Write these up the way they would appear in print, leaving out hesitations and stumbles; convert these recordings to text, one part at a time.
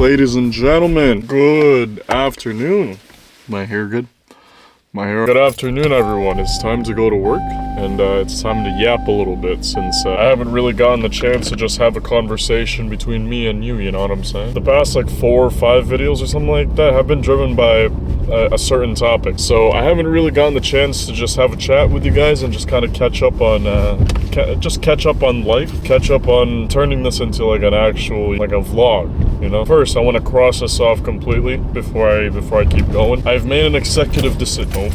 Ladies and gentlemen, good afternoon. My hair good? My hair. Good afternoon, everyone. It's time to go to work, and it's time to yap a little bit since I haven't really gotten the chance to just have a conversation between me and you know what I'm saying? The past like 4 or 5 videos or something like that have been driven by a certain topic, so I haven't really gotten the chance to just have a chat with you guys and just kind of catch up on catch up on life, catch up on turning this into like an actual, like a vlog, you know? First, I want to cross this off completely before I keep going. I've made an executive decision.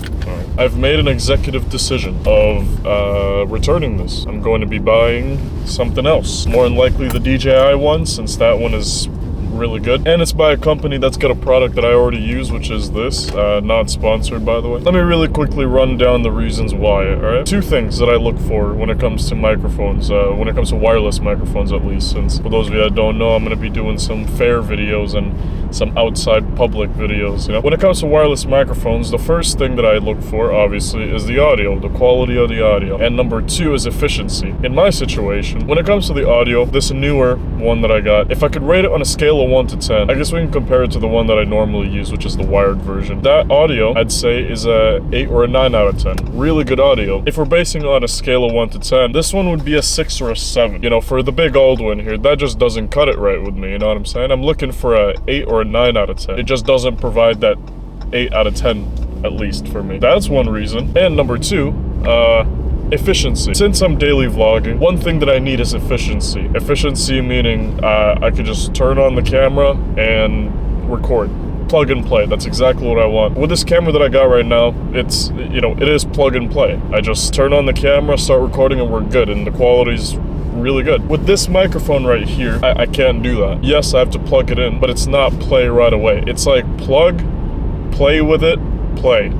I've made an executive decision of returning this. I'm going to be buying something else. More than likely the DJI one, since that one is really good. And it's by a company that's got a product that I already use, which is this. Not sponsored, by the way. Let me really quickly run down the reasons why, alright? 2 things that I look for when it comes to microphones, when it comes to wireless microphones at least, since for those of you that don't know, I'm going to be doing some fair videos and some outside public videos, you know? When it comes to wireless microphones, the first thing that I look for, obviously, is the audio, the quality of the audio. And number 2 is efficiency. In my situation, when it comes to the audio, this newer one that I got, if I could rate it on a scale of 1 to 10, I guess we can compare it to the one that I normally use, which is the wired version. That audio, I'd say, is a 8 or a 9 out of 10. Really good audio. If we're basing it on a scale of 1 to 10, this one would be a 6 or a 7. You know, for the big Aldwen here, that just doesn't cut it right with me, you know what I'm saying? I'm looking for a 8 or a 9 out of 10. It just doesn't provide that 8 out of 10, at least for me. That's one reason. And number 2, efficiency. Since I'm daily vlogging, one thing that I need is efficiency. Efficiency meaning I could just turn on the camera and record. Plug and play. That's exactly what I want. With this camera that I got right now, it's, you know, it is plug and play. I just turn on the camera, start recording, and we're good, and the quality's really good. With this microphone right here, I can't do that. Yes, I have to plug it in, but it's not play right away. It's like plug, play with it, play.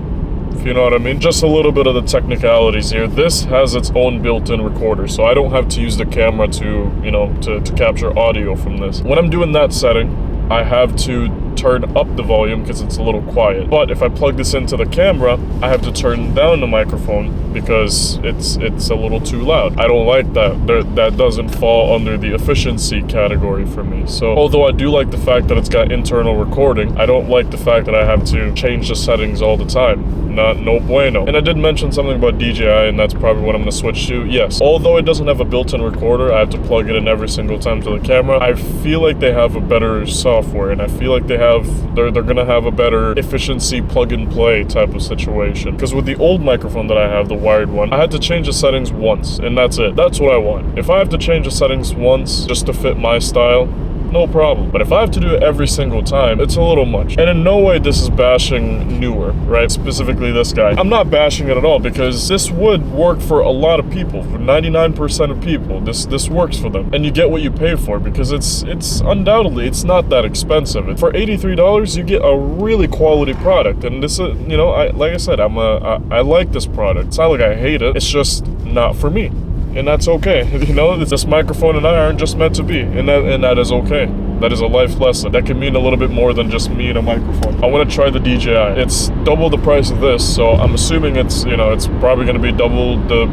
If you know what I mean. Just a little bit of the technicalities here. This has its own built-in recorder, so I don't have to use the camera to, you know, to capture audio from this. When I'm doing that setting, I have to turn up the volume because it's a little quiet. But if I plug this into the camera, I have to turn down the microphone because it's a little too loud. I don't like that. That doesn't fall under the efficiency category for me. So although I do like the fact that it's got internal recording, I don't like the fact that I have to change the settings all the time. No bueno. And I did mention something about DJI, and that's probably what I'm going to switch to. Yes, although it doesn't have a built-in recorder, I have to plug it in every single time to the camera. I feel like they have a better software, and I feel like they're gonna have a better efficiency plug and play type of situation. Because with the old microphone that I have, the wired one, I had to change the settings once, and that's it. That's what I want. If I have to change the settings once just to fit my style, no problem. But if I have to do it every single time, it's a little much. And in no way this is bashing newer, right? Specifically this guy. I'm not bashing it at all because this would work for a lot of people. For 99% of people, this works for them. And you get what you pay for because it's undoubtedly, it's not that expensive. For $83, you get a really quality product. And this is, you know, like I said, I like this product. It's not like I hate it. It's just not for me. And that's okay. You know, this microphone and I aren't just meant to be, and that is okay. That is a life lesson. That can mean a little bit more than just me and a microphone. I want to try the DJI. It's double the price of this, so I'm assuming it's, you know, it's probably going to be double the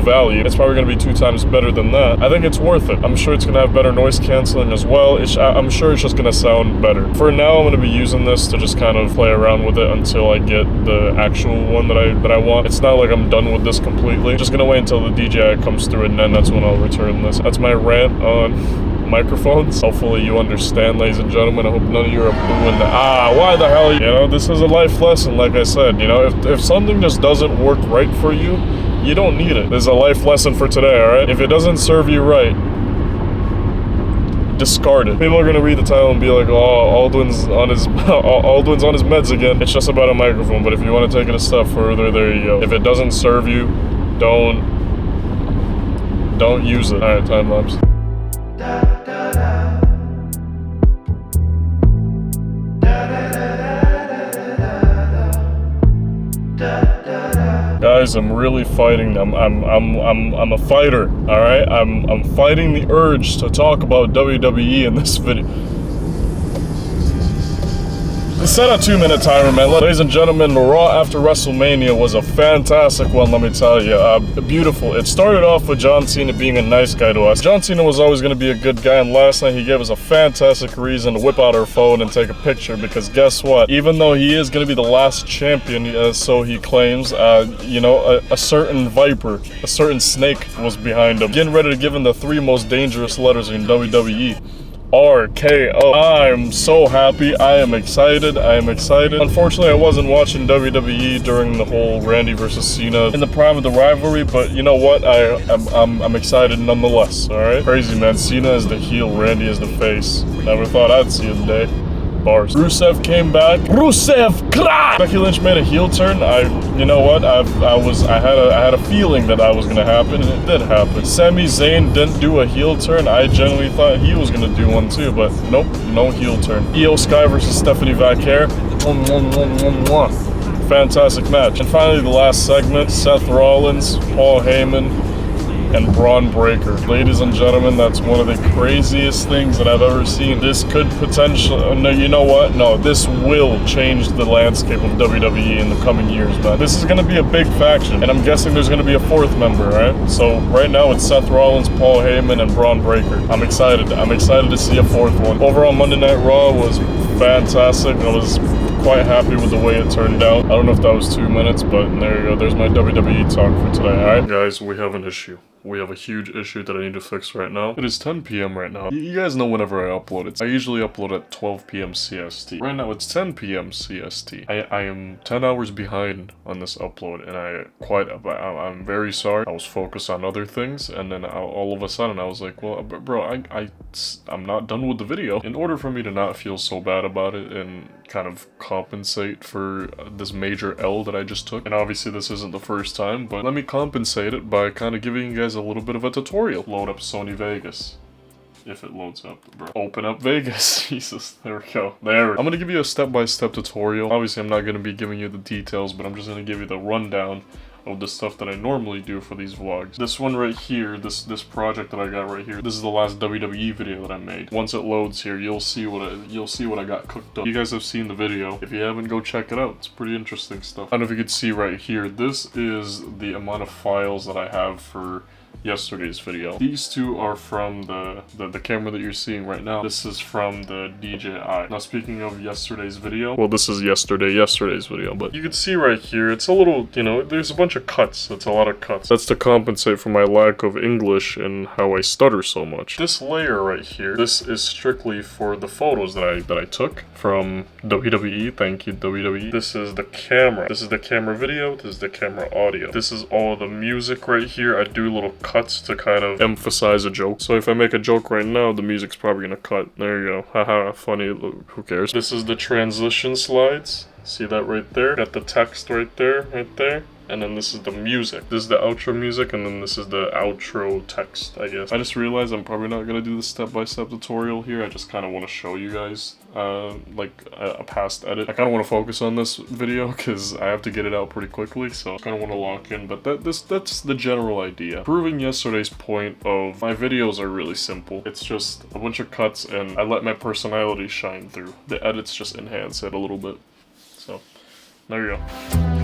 value. It's probably going to be 2 times better than that. I think it's worth it. I'm sure it's going to have better noise canceling as well. I'm sure it's just going to sound better. For now, I'm going to be using this to just kind of play around with it until I get the actual one that I want. It's not like I'm done with this completely. Just going to wait until the DJI comes through, and then that's when I'll return this. That's my rant on microphones. Hopefully you understand, ladies and gentlemen. I hope none of you are booing why the hell, you know, this is a life lesson. Like I said, you know, if something just doesn't work right for you, you don't need it. This is a life lesson for today, alright? If it doesn't serve you right, discard it. People are gonna read the title and be like, oh, Aldwen's on his meds again. It's just about a microphone, but if you want to take it a step further, there you go. If it doesn't serve you, don't use it. Alright, time lapse. Guys, I'm really fighting. I'm a fighter. All right, I'm fighting the urge to talk about WWE in this video. Set a 2-minute timer, man. Ladies and gentlemen, the Raw after WrestleMania was a fantastic one, let me tell you. Beautiful. It started off with John Cena being a nice guy to us. John Cena was always going to be a good guy, and last night he gave us a fantastic reason to whip out our phone and take a picture, because guess what? Even though he is going to be the last champion, so he claims, you know, a certain viper, a certain snake was behind him, getting ready to give him the 3 most dangerous letters in WWE. RKO. I'm so happy. I am excited. Unfortunately, I wasn't watching WWE during the whole Randy versus Cena in the prime of the rivalry, but you know what? I'm excited nonetheless. All right. Crazy, man. Cena is the heel, Randy is the face. Never thought I'd see the day. Bars. Rusev came back. Rusev, crack! Becky Lynch made a heel turn. You know what? I had a feeling that was gonna happen, and it did happen. Sami Zayn didn't do a heel turn. I genuinely thought he was gonna do one too, but nope, no heel turn. Io Sky versus Stephanie Vaquer. Fantastic match. And finally, the last segment: Seth Rollins, Paul Heyman, and Braun Breaker. Ladies and gentlemen, that's one of the craziest things that I've ever seen. This could potentially, no, you know what? No, this will change the landscape of WWE in the coming years, man. This is gonna be a big faction, and I'm guessing there's gonna be a 4th member, right? So right now it's Seth Rollins, Paul Heyman, and Braun Breaker. I'm excited to see a 4th one. Overall, Monday Night Raw was fantastic. I was quite happy with the way it turned out. I don't know if that was 2 minutes, but there you go. There's my WWE talk for today, alright? Guys, we have an issue. We have a huge issue that I need to fix right now. It is 10 p.m. right now. You guys know whenever I upload it. I usually upload at 12 p.m. CST. Right now it's 10 p.m. CST. I am 10 hours behind on this upload, and I'm very sorry. I was focused on other things, and then all of a sudden I was like, well, bro, I'm not done with the video. In order for me to not feel so bad about it and kind of compensate for this major L that I just took, and obviously this isn't the first time, but let me compensate it by kind of giving you guys a little bit of a tutorial. Load up Sony Vegas. If it loads up, bro. Open up Vegas. Jesus, there we go. There. I'm gonna give you a step-by-step tutorial. Obviously, I'm not gonna be giving you the details, but I'm just gonna give you the rundown of the stuff that I normally do for these vlogs. This one right here, this project that I got right here, this is the last WWE video that I made. Once it loads here, you'll see what I got cooked up. You guys have seen the video. If you haven't, go check it out. It's pretty interesting stuff. I don't know if you can see right here. This is the amount of files that I have for yesterday's video. These two are from the camera that you're seeing right now. This is from the DJI. Now, speaking of yesterday's video, well, this is yesterday's video, but you can see right here, it's a little, you know, there's a bunch of cuts. It's a lot of cuts. That's to compensate for my lack of English and how I stutter so much. This layer right here, this is strictly for the photos that I took from WWE. Thank you, WWE. This is the camera. This is the camera video. This is the camera audio. This is all the music right here. I do little cuts to kind of emphasize a joke. So if I make a joke right now, the music's probably gonna cut. There you go. Haha, funny. Who cares? This is the transition slides. See that right there? Got the text right there. And then this is the music. This is the outro music, and then this is the outro text, I guess. I just realized I'm probably not gonna do the step-by-step tutorial here. I just kind of want to show you guys, like, a past edit. I kind of want to focus on this video, because I have to get it out pretty quickly, so I kind of want to lock in, but that's the general idea. Proving yesterday's point of my videos are really simple. It's just a bunch of cuts, and I let my personality shine through. The edits just enhance it a little bit. So, there you go.